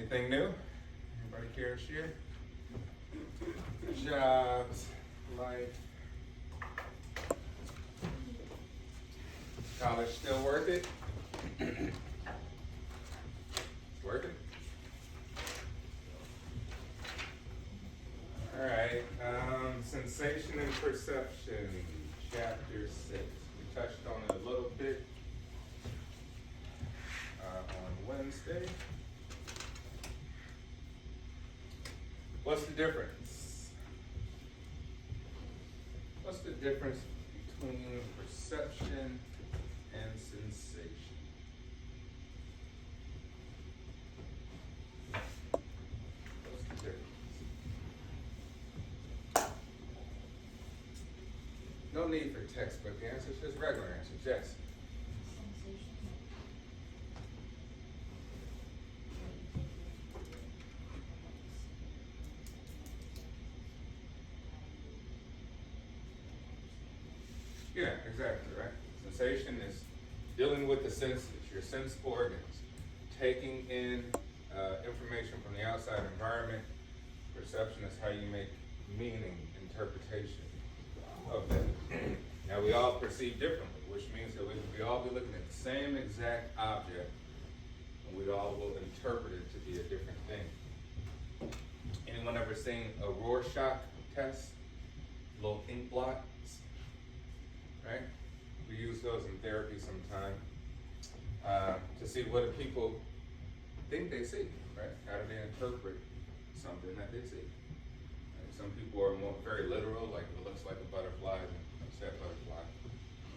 Anything new? Anybody care to share? Jobs, life. College still worth it? Worth it? All right, sensation and perception, chapter 6. We touched on it a little bit on Wednesday. What's the difference? What's the difference between perception and sensation? What's the difference? No need for textbook answers, just regular answers. Yes. Yeah, exactly, right? Sensation is dealing with the senses, your sense organs, taking in information from the outside environment. Perception is how you make meaning, interpretation of that. Now we all perceive differently, which means that we all be looking at the same exact object, and we all will interpret it to be a different thing. Anyone ever seen a Rorschach test? Little ink blots? Right? We use those in therapy sometime to see what do people think they see, right? How do they interpret something that they see? Right? Some people are very literal, like it looks like a butterfly, and it's that butterfly.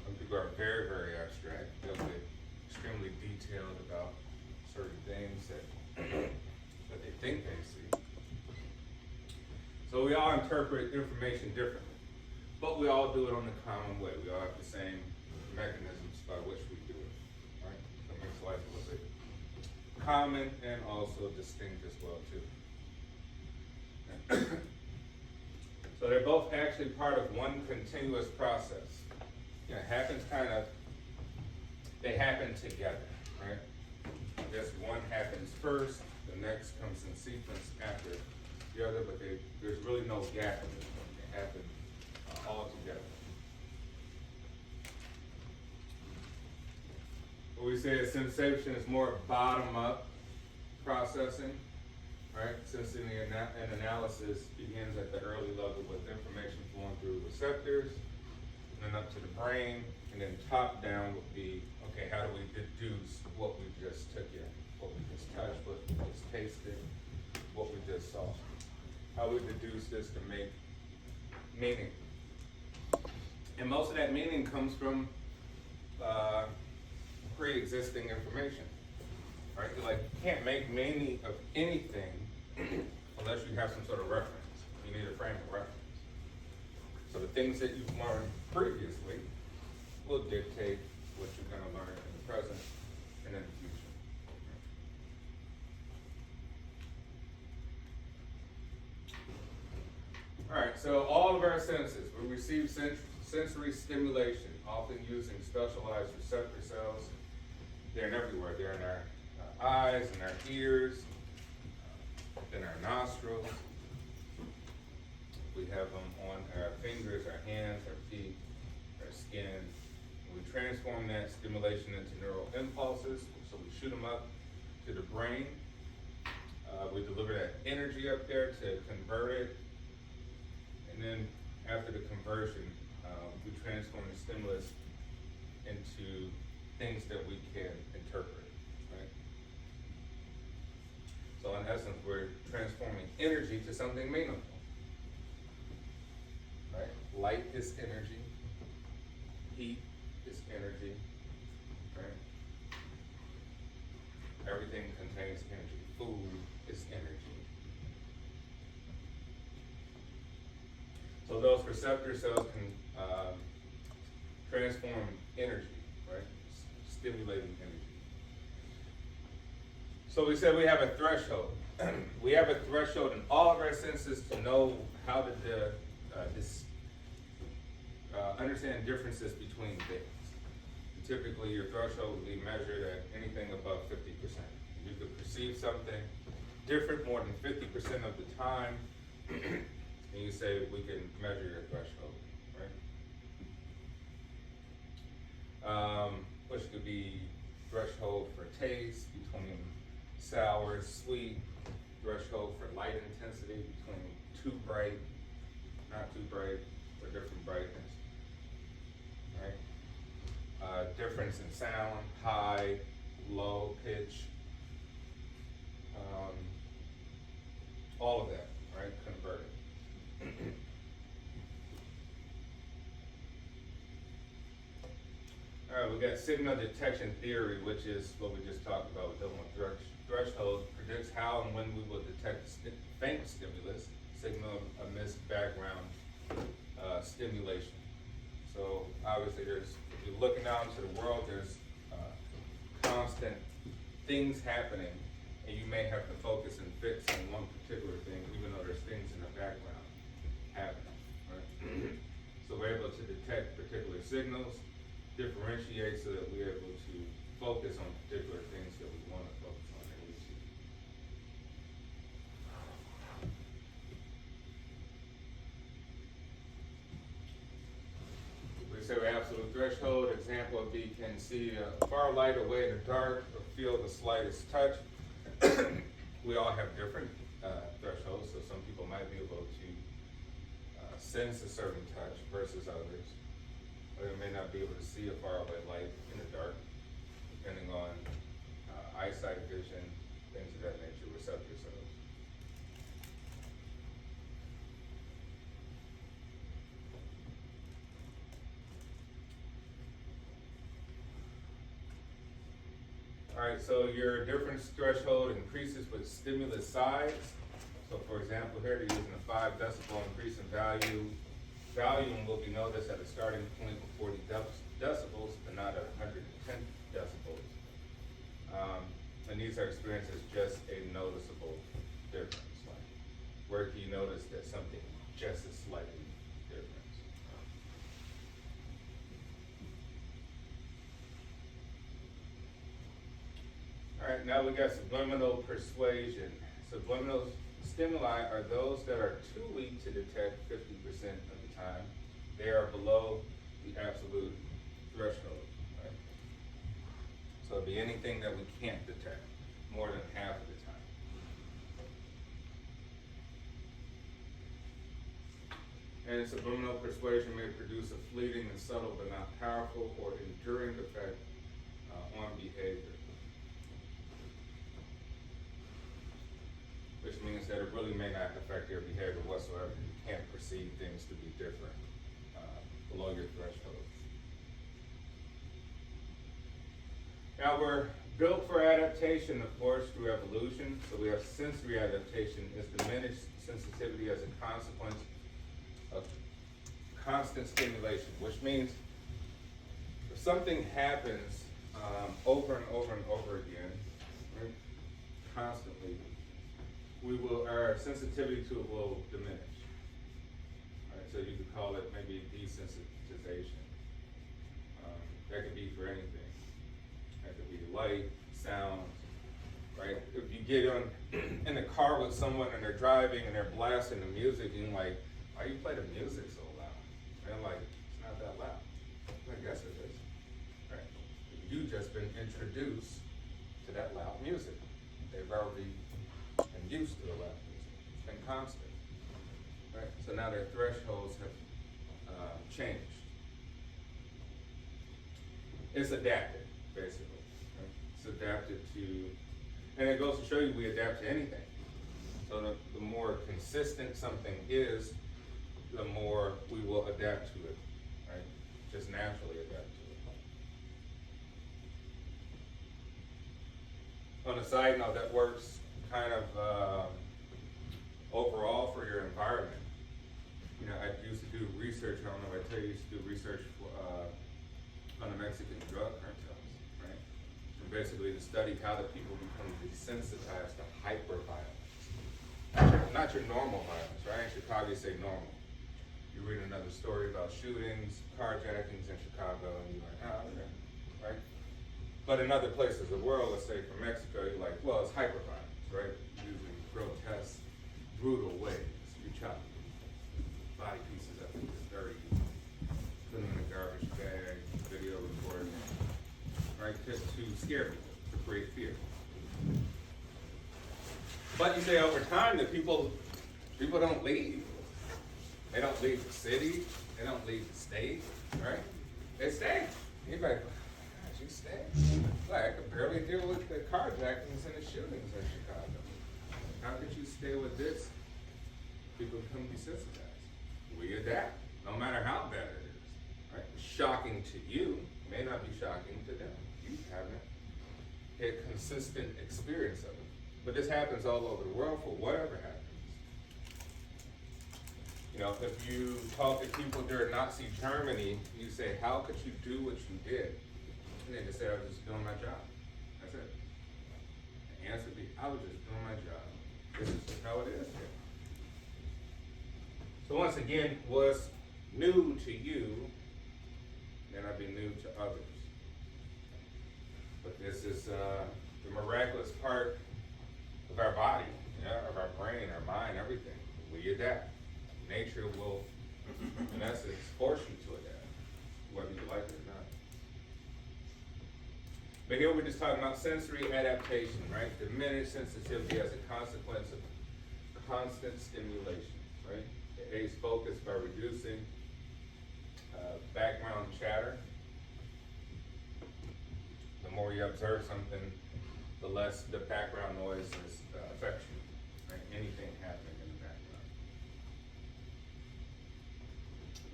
Some people are very, very abstract. They'll get extremely detailed about certain things that they think they see. So we all interpret information differently. But we all do it on the common way. We all have the same mechanisms by which we do it, right? That makes life a little bit common and also distinct as well, too. So they're both actually part of one continuous process. You know, it happens they happen together, right? I guess one happens first, the next comes in sequence after the other, but there's really no gap in this one. They happen all together. What we say is sensation is more bottom-up processing, right? Since an analysis begins at the early level with information flowing through receptors, and then up to the brain, and then top-down would be, okay, how do we deduce what we just took in, what we just touched, what we just tasted, what we just saw? How we deduce this to make meaning. And most of that meaning comes from pre-existing information, right? You can't make meaning of anything unless you have some sort of reference. You need a frame of reference. So the things that you've learned previously will dictate what you're going to learn in the present and in the future. All right, so all of our senses, we receive sensory stimulation, often using specialized receptor cells. They're everywhere. They're in our eyes, in our ears, in our nostrils. We have them on our fingers, our hands, our feet, our skin. We transform that stimulation into neural impulses, so we shoot them up to the brain. We deliver that energy up there to convert it. And then after the conversion, we transform the stimulus into things that we can interpret, right? So in essence, we're transforming energy to something meaningful, right? Light is energy, heat is energy, right? Everything contains energy. Food is energy. So those receptor cells can transform energy, right? Stimulating energy. So we said we have a threshold. We have a threshold in all of our senses to know how to understand differences between things. And typically your threshold would be measured at anything above 50%. You could perceive something different more than 50% of the time, and you say we can measure your threshold, right? Which could be threshold for taste between sour, sweet, threshold for light intensity between too bright, not too bright, or different brightness, right? Difference in sound, high, low pitch, all of that, right? Converted. All right, we got signal detection theory, which is what we just talked about with dealing with thresholds, predicts how and when we will detect faint stimulus, signal amidst background stimulation. So obviously there's, if you're looking out into the world, there's constant things happening, and you may have to focus and fix on one particular thing, even though there's things in the background happening, right? So we're able to detect particular signals, differentiate so that we're able to focus on particular things that we want to focus on and we see. We say our absolute threshold, example would be can see far light away in the dark or feel the slightest touch. We all have different thresholds, so some people might be able to sense a certain touch versus others. Or they may not be able to see a faraway light in the dark, depending on eyesight, vision, things of that nature, receptor cells. All right, so your difference threshold increases with stimulus size. So for example, here they're using a 5 decibel increase in volume will be noticed at a starting point of 40 decibels, but not at 110 decibels. And these are experienced as just a noticeable difference. Like, where can you notice that something just is slightly different? All right, now we got subliminal persuasion. Subliminal stimuli are those that are too weak to detect 50% of the time. They are below the absolute threshold, right? So it'd be anything that we can't detect more than half of the time. And subliminal persuasion may produce a fleeting and subtle but not powerful or enduring effect on behavior. Which means that it really may not affect your behavior whatsoever. You can't perceive things to be different below your threshold. Now we're built for adaptation, of course, through evolution. So we have sensory adaptation is diminished sensitivity as a consequence of constant stimulation, which means if something happens over and over and over again, right, constantly, our sensitivity to it will diminish. Right, so you could call it maybe desensitization. That could be for anything. That could be light, sound, right? If you get in a car with someone and they're driving and they're blasting the music, and you're like, why you play the music so loud? And I'm like, it's not that loud. I guess it is. Right? You've just been introduced to that loud music. They've already been used to the loud music. It's been constant. Right? So now their thresholds have changed. It's adapted, basically. Right? It's adapted to, and it goes to show you we adapt to anything. So the more consistent something is, the more we will adapt to it, right? Just naturally adapt to it. On a side note, that works kind of overall for your environment. You know, I used to do research, I don't know if I tell you, I used to do research for, on the Mexican drug cartels, right? And basically to study how the people become desensitized to hyper-violence. Not your normal violence, right? In Chicago, you say normal. You read another story about shootings, carjackings in Chicago, and you're like, oh, okay, right? But in other places of the world, let's say from Mexico, you're like, well, it's hyper-violence, right? Usually brutal ways. You chop body pieces up into 30, put them in a garbage bag, video recording, right? Just to scare people, to create fear. But you say over time that people don't leave. They don't leave the city. They don't leave the state, right? They stay. Anybody, oh my gosh, you stay? Like, I could barely deal with the carjackings and the shootings in Chicago. How could you stay with this? People become desensitized. We adapt, no matter how bad it is, right? Shocking to you may not be shocking to them. You haven't had consistent experience of it. But this happens all over the world for whatever happens. You know, if you talk to people during Nazi Germany, you say, how could you do what you did? And they just say, I was just doing my job. That's it. The answer would be, I was just doing my job. This is just how it is here. So once again, what's new to you may not be new to others. But this is the miraculous part of our body, of our brain, our mind, everything. We adapt. Nature will, in essence, force you to adapt, whether you like it or not. But here we're just talking about sensory adaptation, right? Diminished sensitivity as a consequence of constant stimulation, right? It aids focus by reducing background chatter. The more you observe something, the less the background noise affects you, right? Anything happening in the background.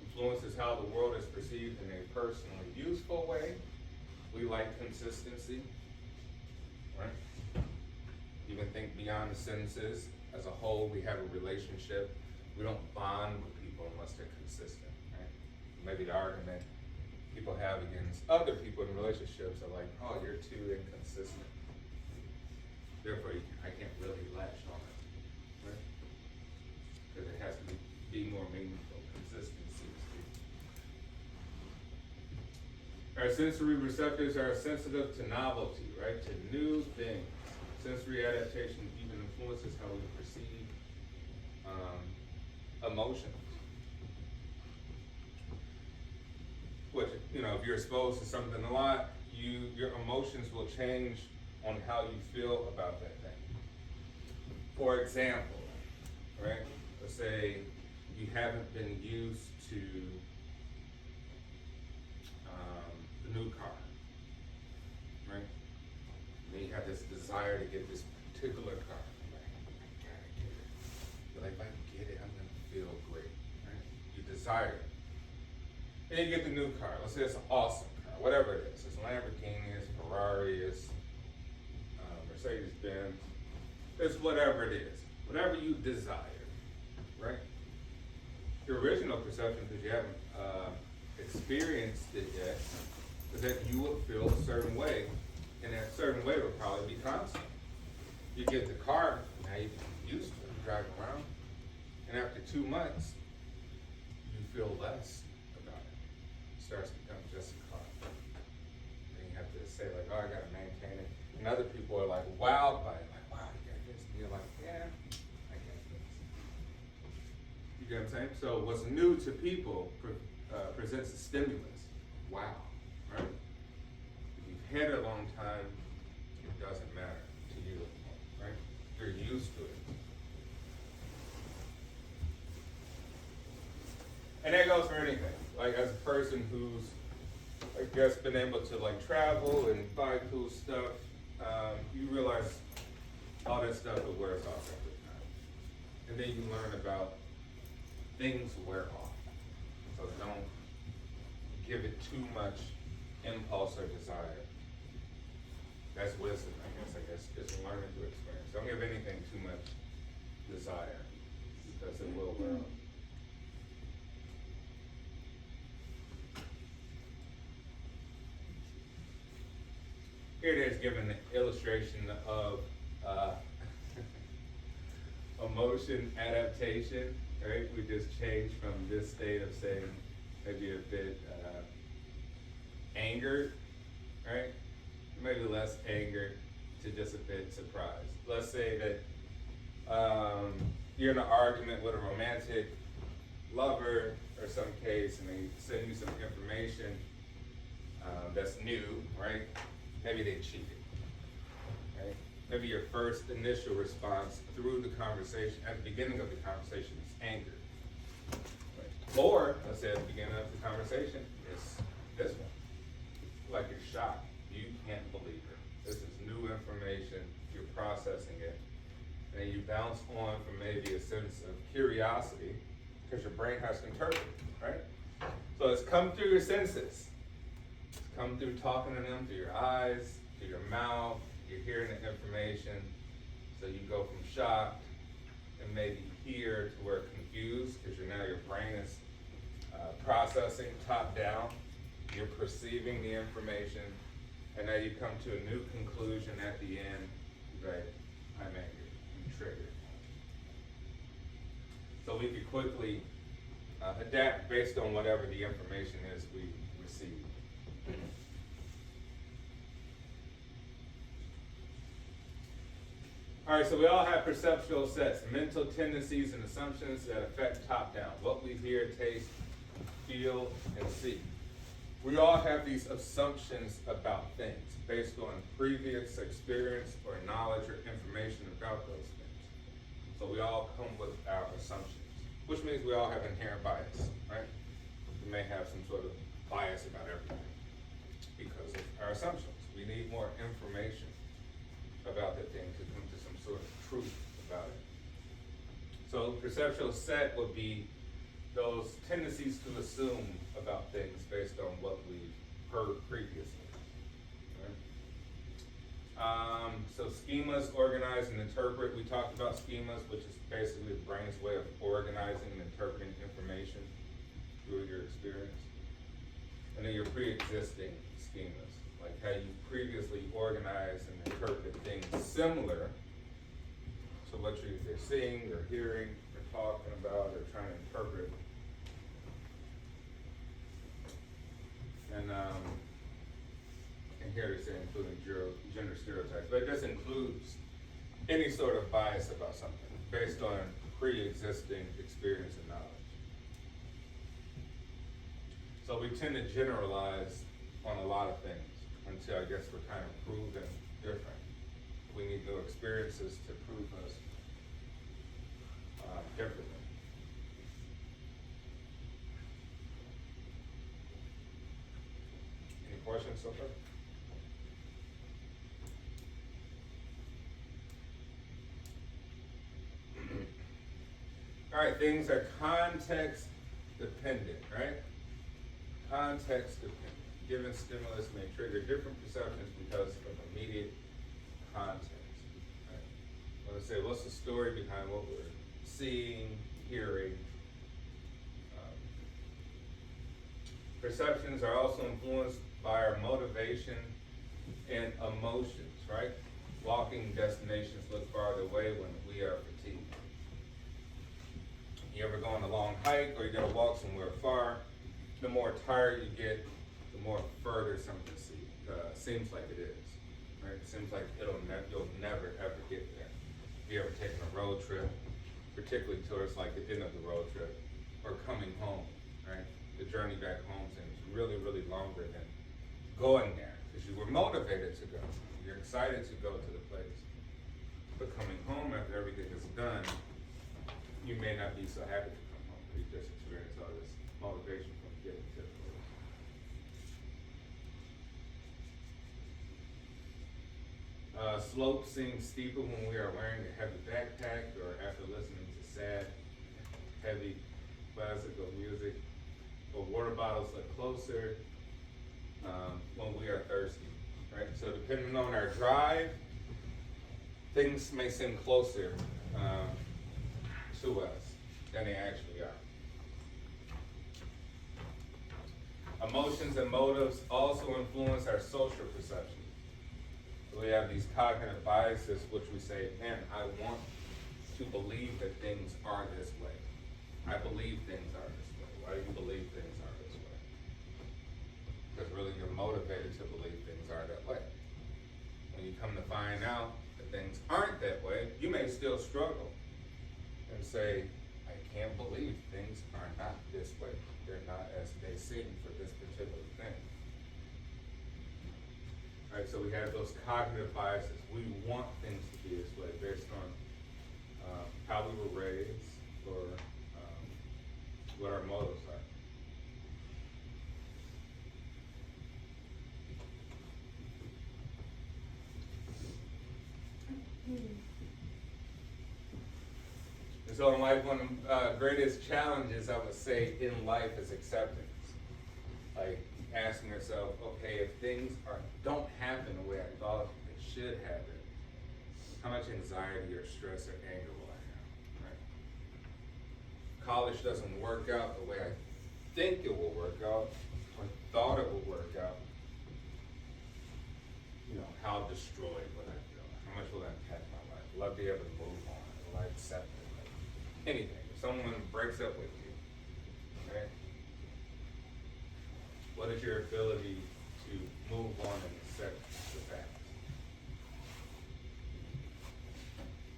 Influences how the world is perceived in a personally useful way. We like consistency, right? Even think beyond the sentences. As a whole, we have a relationship. We don't bond with people unless they're consistent, right? Maybe the argument people have against other people in relationships are like, oh, you're too inconsistent. Therefore, I can't really latch on it, right? Because it has to be more meaningful. Consistency is key. Our sensory receptors are sensitive to novelty, right? To new things. Sensory adaptation even influences how we perceive emotions. Which, you know, if you're exposed to something a lot, your emotions will change on how you feel about that thing. For example, right? Let's say you haven't been used to the new car, right? And then you have this desire to get this particular car. Like, I gotta get it. You're like, if I get it, I'm gonna feel great, right? You desire it. And you get the new car. Let's say it's an awesome car, whatever it is. It's Lamborghini, it's Ferrari, it's Mercedes-Benz, it's whatever it is. Whatever you desire, right? Your original perception, because you haven't experienced it yet, is that you would feel a certain way, and that certain way would probably be constant. You get the car, now you get used to it, you drive around, and after 2 months, you feel less about it. It starts to become just a car. And you have to say like, oh, I gotta maintain it. And other people are like wowed by it, like, wow, you got this. And you're like, yeah, I got this. You get what I'm saying? So what's new to people presents a stimulus. Wow, right? If you've had it a long time, it doesn't matter to you, right? You're used to it. And that goes for anything. Like as a person who's, I guess, been able to like travel and buy cool stuff, you realize all that stuff it wears off after time. And then you learn about things wear off. So don't give it too much impulse or desire. That's wisdom, I guess, just learning through experience. Don't give anything too much desire, because it will wear off. Here it is giving an illustration of emotion adaptation, right? We just changed from this state of saying maybe a bit angered, right? Maybe less angered to just a bit surprised. Let's say that you're in an argument with a romantic lover or some case, and they send you some information that's new, right? Maybe they cheated, right? Maybe your first initial response through the conversation, at the beginning of the conversation, is anger. Right? Or, let's say at the beginning of the conversation, it's this one. Like you're shocked. You can't believe it. This is new information. You're processing it. And then you bounce on from maybe a sense of curiosity, because your brain has to interpret, right? So it's come through your senses. It's come through talking to them, through your eyes, through your mouth. You're hearing the information. So you go from shocked and maybe here to where confused, because now your brain is processing top down. You're perceiving the information, and now you come to a new conclusion at the end. Right? I'm angry. I'm triggered. So we could quickly adapt based on whatever the information is we receive. All right, so we all have perceptual sets, mental tendencies and assumptions that affect top down, what we hear, taste, feel, and see. We all have these assumptions about things based on previous experience or knowledge or information about those things. So we all come with our assumptions, which means we all have inherent bias, right? We may have some sort of bias about everything because of our assumptions. We need more information about the thing to come to some sort of truth about it. So perceptual set would be those tendencies to assume about things based on what we've heard previously. Right? So schemas, organize and interpret. We talked about schemas, which is basically the brain's way of organizing and interpreting information through your experience. And then your pre-existing schemas, like how you previously organized and interpreted things similar to what you're either seeing or hearing or talking about or trying to interpret. And here they say including gender stereotypes, but it just includes any sort of bias about something based on pre-existing experience and knowledge. So we tend to generalize on a lot of things until I guess we're kind of proven different. We need new experiences to prove us differently. Any questions so far? All right, things are context dependent, right? Context dependent. Given stimulus may trigger different perceptions because of immediate context. Right? I want to say, what's the story behind what we're seeing, hearing? Perceptions are also influenced by our motivation and emotions, right? Walking destinations look farther away when we are fatigued. You ever go on a long hike or you gotta walk somewhere far, the more tired you get, the more further something seems like it is, right? It seems like you'll never ever get there. If you ever taken a road trip, particularly towards like the end of the road trip, or coming home, right? The journey back home seems really, really longer than going there, because you were motivated to go. You're excited to go to the place. But coming home after everything is done, you may not be so happy to come home. You just experience all this motivation from getting to the place. Slopes seem steeper when we are wearing a heavy backpack or after listening to sad, heavy classical music. Or water bottles look closer when we are thirsty, right? So depending on our drive, things may seem closer to us than they actually are. Emotions and motives also influence our social perception. So we have these cognitive biases, which we say, man, I want to believe that things are this way. I believe things are this way. Why do you believe things are this way? Because really you're motivated to believe things are that way. When you come to find out that things aren't that way, you may still struggle. and say, I can't believe things are not this way. They're not as they seem for this particular thing. All right, so we have those cognitive biases. We want things to be this way based on how we were raised or what our motives are. And so in life, one of the greatest challenges I would say in life is acceptance. Like asking yourself, okay, if things don't happen the way I thought they should happen, how much anxiety or stress or anger will I have, right? College doesn't work out the way I think it will work out or thought it would work out. You know, how destroyed will I feel? How much will that impact my life? Will I be able to move on? Will I accept it? Like, anything. If someone breaks up with you, right? What is your ability to move on and accept the fact?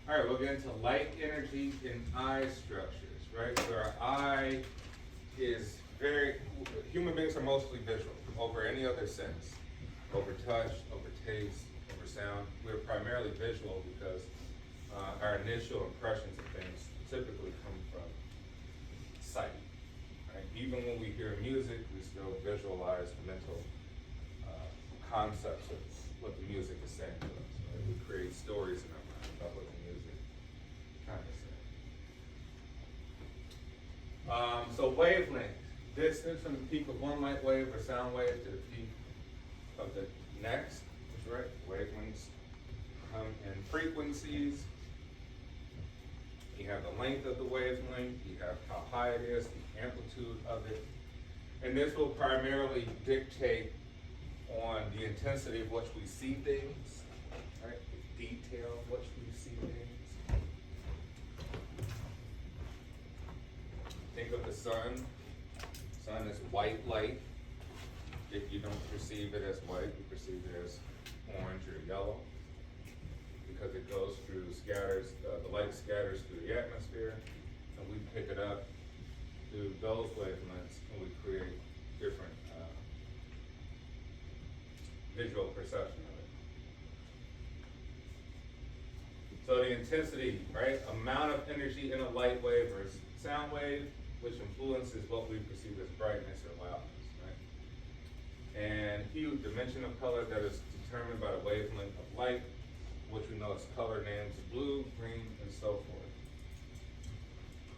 All right, we'll get into light energy in eye structures, right? So our eye is human beings are mostly visual over any other sense, over touch, over taste, over sound. We're primarily visual because our initial impressions of things typically come from sight. Right? Even when we hear music, we still visualize the mental concepts of what the music is saying to us. Right? We create stories in our mind about what the music kind of says. So wavelength, distance from the peak of one light wave or sound wave to the peak of the next. That's right. Wavelengths come in frequencies. You have the length of the wavelength, you have how high it is, the amplitude of it. And this will primarily dictate on the intensity of which we see things, right? The detail of which we see things. Think of the sun. The sun is white light. If you don't perceive it as white, you perceive it as orange or yellow, because it goes through, the light scatters through the atmosphere, and we pick it up through those wavelengths, and we create different visual perception of it. So the intensity, right, amount of energy in a light wave or sound wave, which influences what we perceive as brightness or loudness, right? And hue, dimension of color that is determined by the wavelength of light, which we know as color names blue, green, and so forth.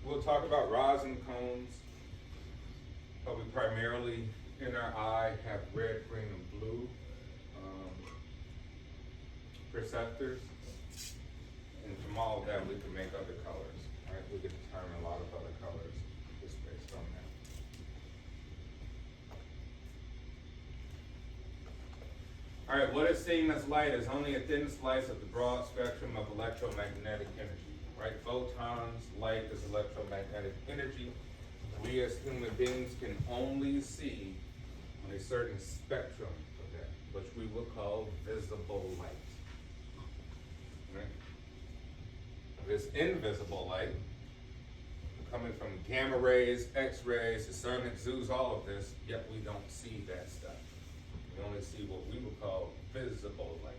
We'll talk about rods and cones, but we primarily in our eye have red, green, and blue perceptors. And from all of that, we can make other colors, right? We can determine a lot of other colors just based on that. All right, what is seen as light is only a thin slice of the broad spectrum of electromagnetic energy, right? Photons, light is electromagnetic energy. We as human beings can only see on a certain spectrum of that, which we will call visible light. Right? This invisible light, coming from gamma rays, X-rays, the sun exudes all of this, yet we don't see that stuff. We only see what we would call visible light.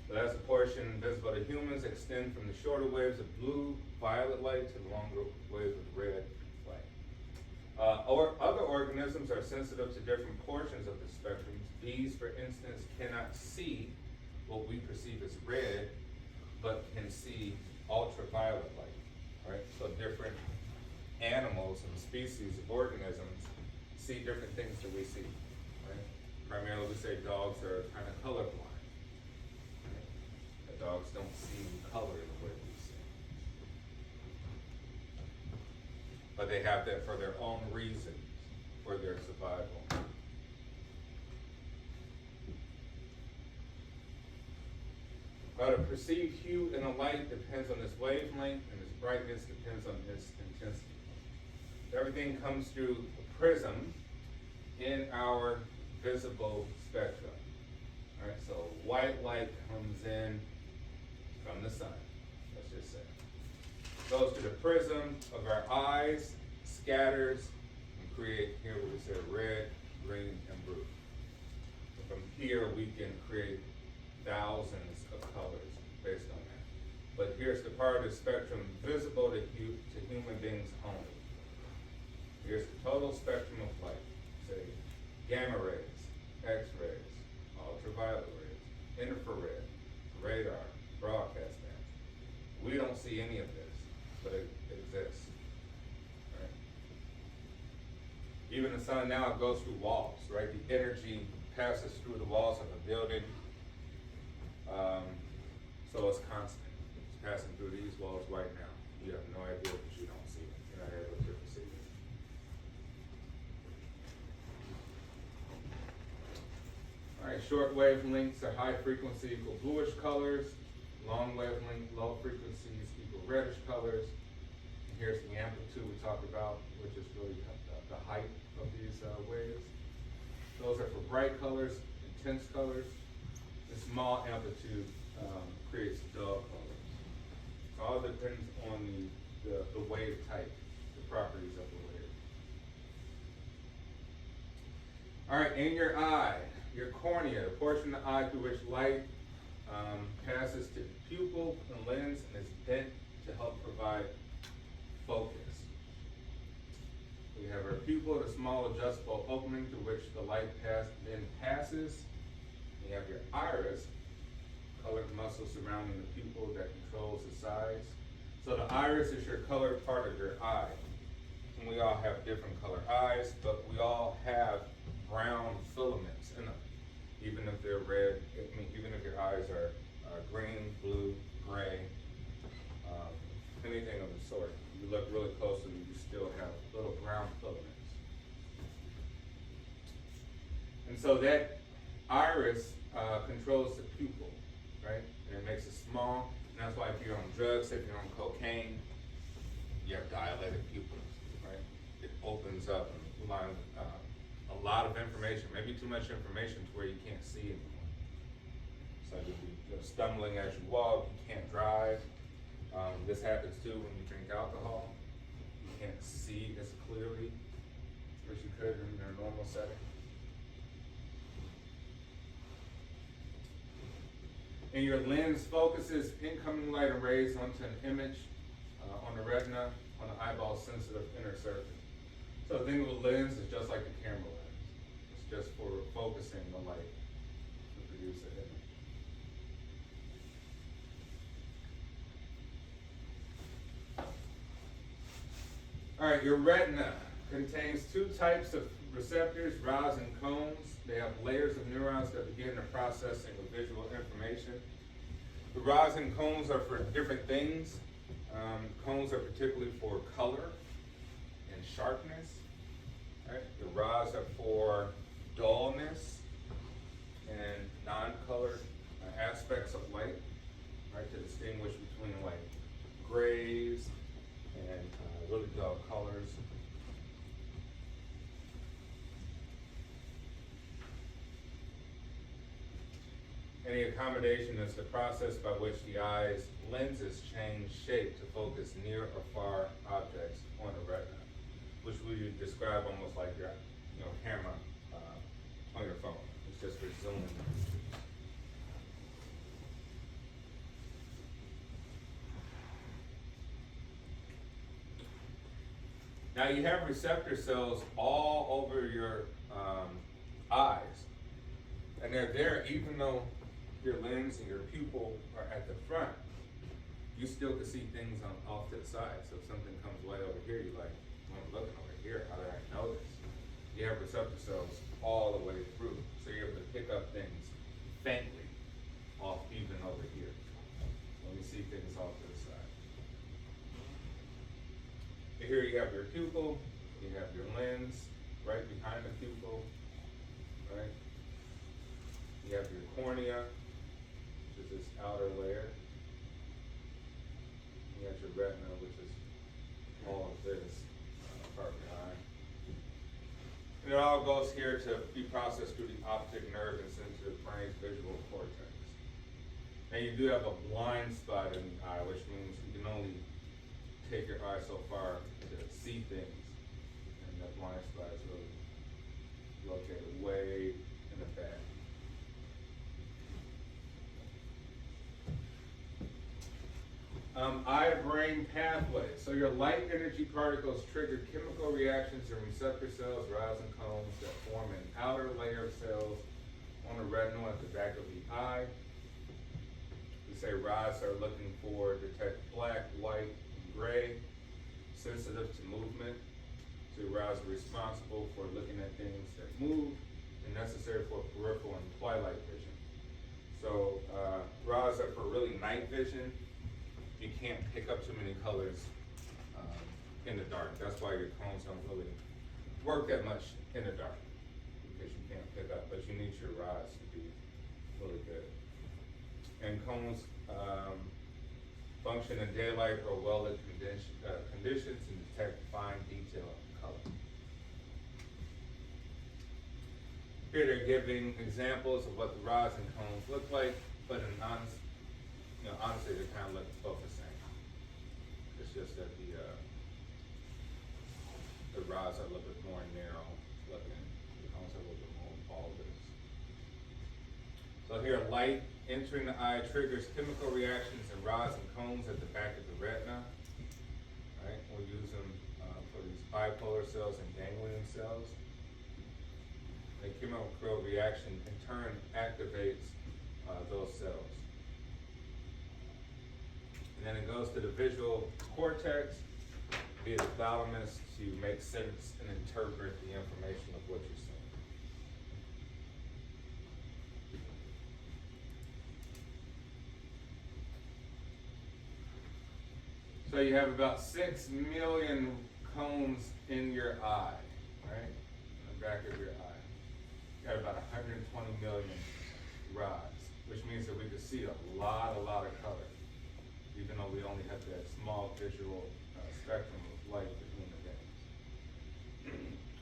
So that's the portion visible to humans extend from the shorter waves of blue, violet light to the longer waves of red light. Or other organisms are sensitive to different portions of the spectrum. Bees, for instance, cannot see what we perceive as red, but can see ultraviolet light, right? So different animals and species of organisms see different things that we see, right? Primarily we say dogs are kind of colorblind. Right? The dogs don't see color the way we see. But they have that for their own reasons, for their survival. But a perceived hue in a light depends on its wavelength, and its brightness depends on its intensity. Everything comes through a prism in our visible spectrum. All right, so white light comes in from the sun. let's just say. Goes to the prism of our eyes, scatters, and create, here we say red, green, and blue. So from here we can create thousands of colors based on that. But here's the part of the spectrum visible to human beings only. Here's the total spectrum of light. Say gamma rays, X-rays, ultraviolet rays, infrared, radar, broadcast bands. We don't see any of this, but it exists. Right? Even the sun now goes through walls, right? The energy passes through the walls of a building, so it's constant. It's passing through these walls right now. You have no idea because you don't see it. You're not able to perceive it. All right, short wavelengths are high frequency equal bluish colors. Long wavelength, low frequencies equal reddish colors. And here's the amplitude we talked about, which is really the height of these waves. Those are for bright colors, intense colors. The small amplitude creates dull colors. It all depends on the wave type, the properties of the wave. All right, in your eye, your cornea, the portion of the eye through which light passes to the pupil and lens and is bent to help provide focus. We have our pupil, the small adjustable opening through which the light then passes. You have your iris, colored muscle surrounding the pupil that controls the size. So the iris is your colored part of your eye. And we all have different colored eyes, but we all have brown filaments in them. Even if they're red, even if your eyes are green, blue, gray, anything of the sort. You look really closely, you still have little brown filaments. And so that iris controls the pupil, right? And it makes it small. And that's why if you're on drugs, if you're on cocaine, you have dilated pupils, right? It opens up and allows a lot of information, maybe too much information to where you can't see anymore. So you're stumbling as you walk, you can't drive. This happens too when you drink alcohol. You can't see as clearly as you could in a normal setting. And your lens focuses incoming light and rays onto an image on the retina, on the eyeball sensitive inner surface. So the thing with a lens is just like the camera lens. It's just for focusing the light to produce an image. All right, your retina contains two types of receptors, rods and cones. They have layers of neurons that begin the processing of visual information. The rods and cones are for different things. Cones are particularly for color and sharpness. Right? The rods are for dullness and non-colored aspects of light, right? To distinguish between like grays and really dull colors. Any accommodation is the process by which the eye's lenses change shape to focus near or far objects on the retina, which we describe almost like your camera on your phone. It's just for zooming. Now you have receptor cells all over your eyes, and they're there even though your lens and your pupil are at the front. You still can see things off to the side. So if something comes way over here, you're like, well, I'm looking over here. How did I know this? You have receptor cells all the way through, so you're able to pick up things faintly off even over here when you see things off to the side. Here you have your pupil, you have your lens right behind the pupil, right? You have your cornea, which is this outer layer. You have your retina, which is all of this part of your eye. And it all goes here to be processed through the optic nerve and sensitive brain's visual cortex. Now you do have a blind spot in the eye, which means you can only take your eye so far to see things. And that blind spot is really located way in the back. Eye-brain pathway. So your light energy particles trigger chemical reactions in receptor cells, rods and cones that form an outer layer of cells on the retina at the back of the eye. We say rods are looking for, detect black, white, and gray, sensitive to movement. So rods are responsible for looking at things that move and necessary for peripheral and twilight vision. So rods are for really night vision. You can't pick up too many colors in the dark. That's why your cones don't really work that much in the dark, because you can't pick up, but you need your rods to be really good. And cones function in daylight or well-lit conditions and detect fine detail and color. Here they're giving examples of what the rods and cones look like, but in honestly, they kind of look both the same. It's just that the rods are a little bit more narrow looking, the cones are a little bit more bulbous. So here, light entering the eye triggers chemical reactions in rods and cones at the back of the retina. Right? We'll use them for these bipolar cells and ganglion cells. The chemical reaction in turn activates those cells. And then it goes to the visual cortex via the thalamus to make sense and interpret the information of what you're seeing. So you have about 6 million cones in your eye, right? In the back of your eye. You got about 120 million rods, which means that we can see a lot of color, even though we only have that small visual spectrum of light between the veins.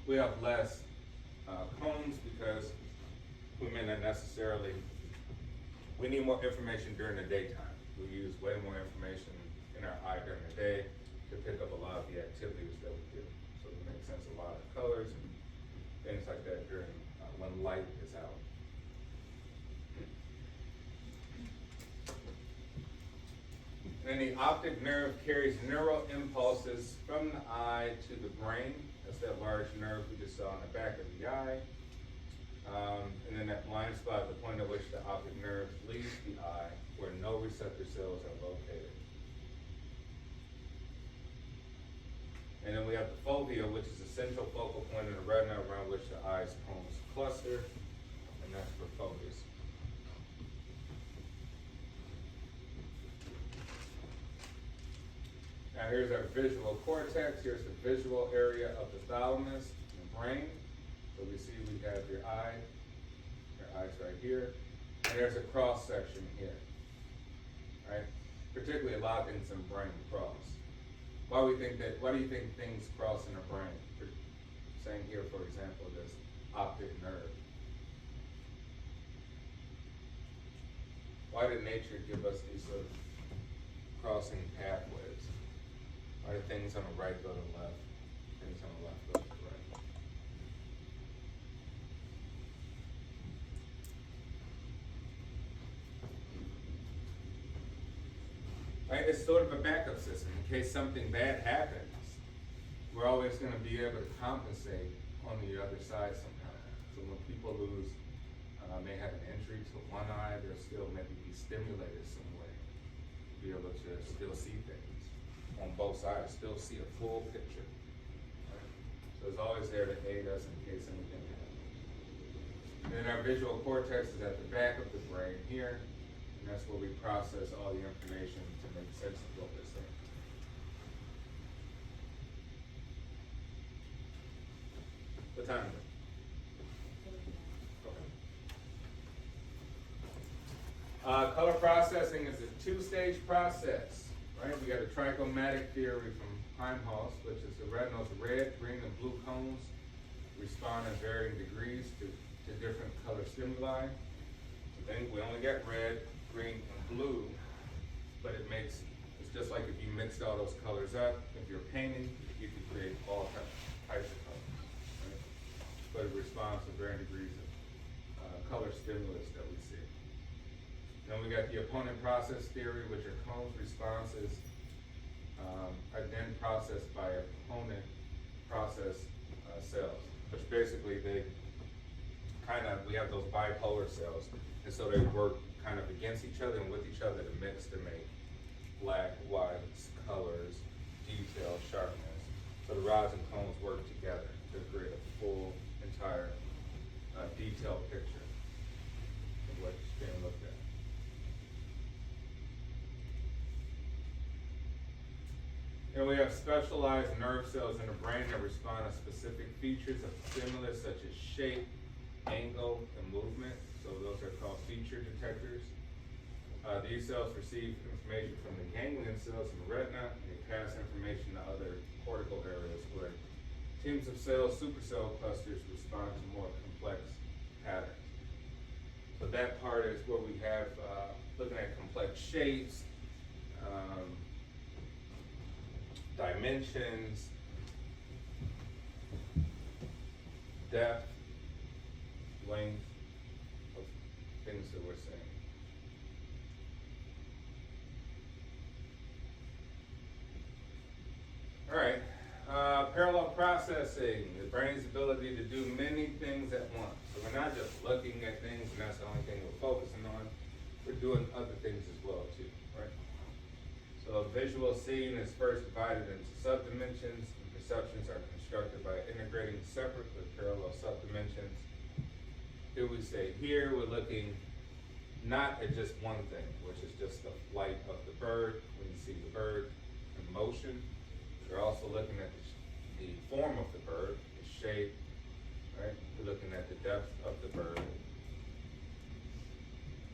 We have less cones because we may not necessarily, we need more information during the daytime. We use way more information in our eye during the day to pick up a lot of the activities that we do. So it makes sense a lot of colors and things like that during when light is out. And the optic nerve carries neural impulses from the eye to the brain. That's that large nerve we just saw in the back of the eye. And then that blind spot, the point at which the optic nerve leaves the eye, where no receptor cells are located. And then we have the fovea, which is the central focal point in the retina around which the eye's cones cluster, and that's for focus. Now here's our visual cortex. Here's the visual area of the thalamus and the brain. So we see we have your eye's right here, and there's a cross section here, right? Particularly a lot of things in the brain cross. Why do you think things cross in the brain? Saying here, for example, this optic nerve. Why did nature give us these sort of crossing pathways? Why do things on the right go to the left? Things on the left go to the right. Right? It's sort of a backup system. In case something bad happens, we're always going to be able to compensate on the other side somehow. So when people may have an injury to one eye, they'll still maybe be stimulated some way to be able to still see things on both sides, still see a full picture. Right? So it's always there to aid us in case anything happens. And then our visual cortex is at the back of the brain here, and that's where we process all the information to make sense of what we're seeing. What time is it? Okay. Color processing is a two-stage process, right? We got a trichromatic theory from Heimholz, which is the retinal's red, green, and blue cones respond in varying degrees to different color stimuli. So then we only get red, green, and blue, but it's just like if you mixed all those colors up. If you're painting, you could create all types of colors, right? But it responds to varying degrees of color stimulus that we see. Then we got the opponent process theory, which are Combs' responses are then processed by opponent process cells, which basically we have those bipolar cells, and so they work kind of against each other and with each other to mix to make black, whites, colors, detail, sharpness. So the rods and cones work together to create a full, entire, detailed picture of what's being looked at. And we have specialized nerve cells in the brain that respond to specific features of stimulus such as shape, angle, and movement. So those are called feature detectors. These cells receive information from the ganglion cells in the retina, and they pass information to other cortical areas where teams of cells, supercell clusters, respond to more complex patterns. So that part is where we have looking at complex shapes, dimensions, depth, length of things that we're seeing. All right, parallel processing, the brain's ability to do many things at once. So we're not just looking at things and that's the only thing we're focusing on. We're doing other things as well too, right? So visual seeing is first divided into subdimensions, and perceptions are constructed by integrating separate but parallel subdimensions. Here we say, here we're looking not at just one thing, which is just the flight of the bird, when you see the bird in motion. We're also looking at the form of the bird, the shape, right? We're looking at the depth of the bird.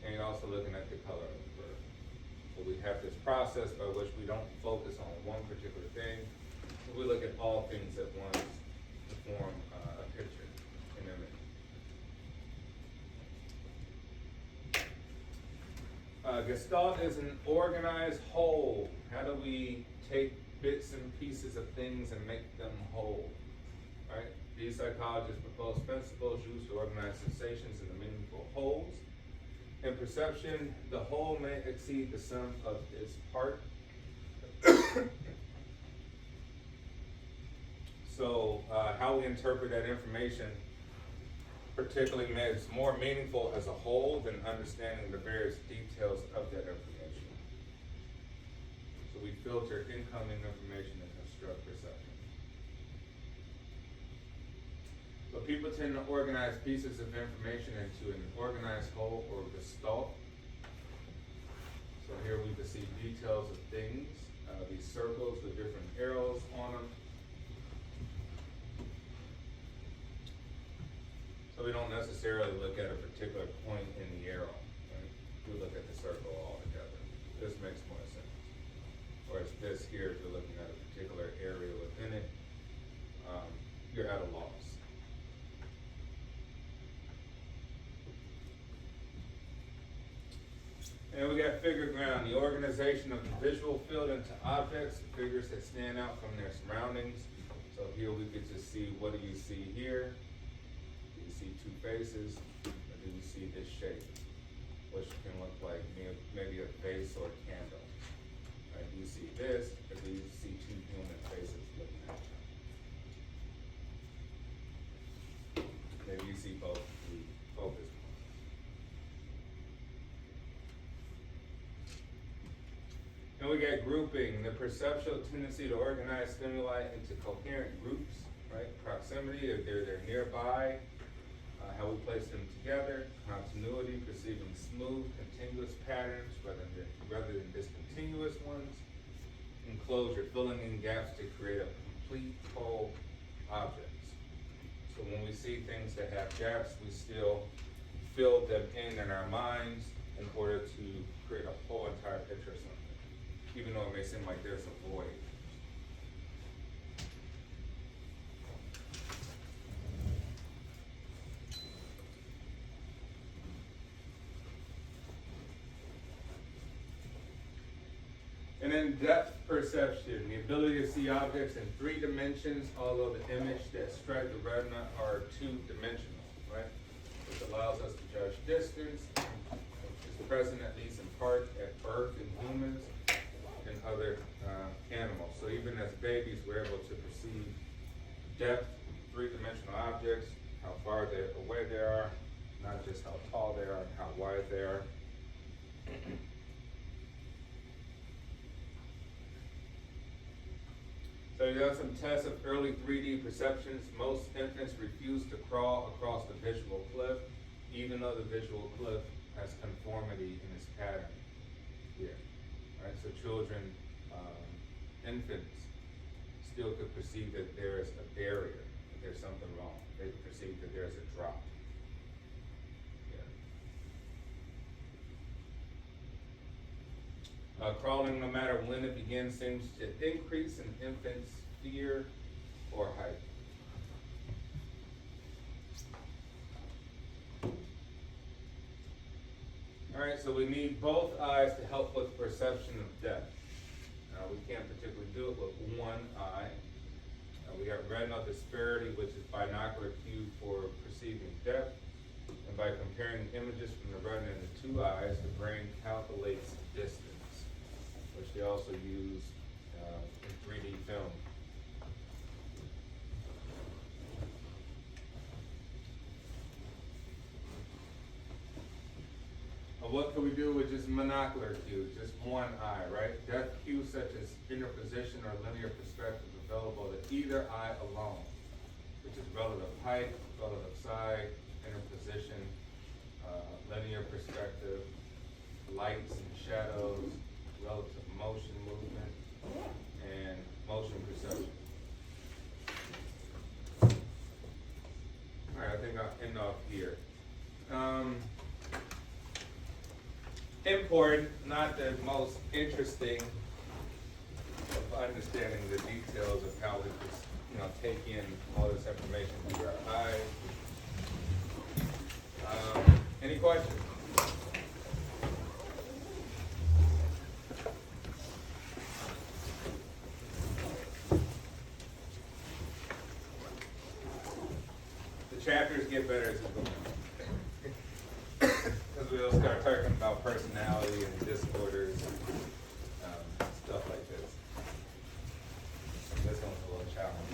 And you're also looking at the color of the bird. So we have this process by which we don't focus on one particular thing. We look at all things at once to form a picture, an image. Gestalt is an organized whole. How do we take bits and pieces of things and make them whole, right? These psychologists propose principles used to organize sensations into meaningful wholes. In perception, the whole may exceed the sum of its part. So how we interpret that information particularly makes more meaningful as a whole than understanding the various details of that information. So we filter incoming information and construct perception. But people tend to organize pieces of information into an organized whole or gestalt. So here we can see details of things, these circles with different arrows on them. So we don't necessarily look at a particular point in the arrow, right? We look at the circle altogether. This makes more sense. Whereas this here, if you're looking at a particular area within it, you're at a loss. And we got figure ground, the organization of the visual field into objects, figures that stand out from their surroundings. So here we get to see, what do you see here? Do you see two faces, or do you see this shape, which can look like maybe a face or a candle? Right? Do you see this, or do you see two human faces looking at you? Maybe you see both the focus. And we got grouping, the perceptual tendency to organize stimuli into coherent groups, right? Proximity, if they're nearby, how we place them together. Continuity, perceiving smooth, continuous patterns rather than discontinuous ones. Enclosure, filling in gaps to create a complete whole objects. So when we see things that have gaps, we still fill them in our minds in order to create a whole entire picture of something, even though it may seem like there's a void. And then depth perception, the ability to see objects in 3 dimensions, although the image that strike the retina are 2-dimensional, right? Which allows us to judge distance, which is present at least in part at birth in humans and other animals. So even as babies, we're able to perceive depth, 3-dimensional objects, how far away they are, not just how tall they are and how wide they are. So you have some tests of early 3D perceptions. Most infants refuse to crawl across the visual cliff, even though the visual cliff has conformity in its pattern here. Right? So children, infants, still could perceive that there is a barrier, that there's something wrong. They could perceive that there's a drop. Crawling, no matter when it begins, seems to increase in infants' fear or height. All right, so we need both eyes to help with perception of depth. We can't particularly do it with one eye. We got retinal disparity, which is binocular cue for perceiving depth. And by comparing images from the retina in the 2 eyes, the brain calculates distance, which they also use in 3D film. What can we do with just monocular cue, just one eye, right? Depth cues such as interposition or linear perspective available to either eye alone, which is relative height, relative side, interposition, linear perspective, lights and shadows, relative motion movement, and motion perception. All right, I think I'll end off here. Important, not the most interesting of understanding the details of how we just, take in all this information through our eyes. Any questions? The chapters get better as we go on. Because we'll start talking about personality and disorders and stuff like this. This one's a little challenging.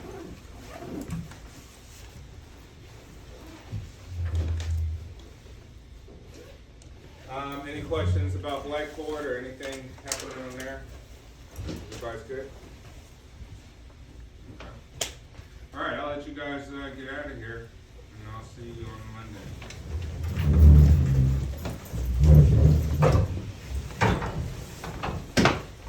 Any questions about Blackboard or anything happening on there? Everybody's good? Okay. All right, I'll let you guys get out of here, and I'll see you on Monday.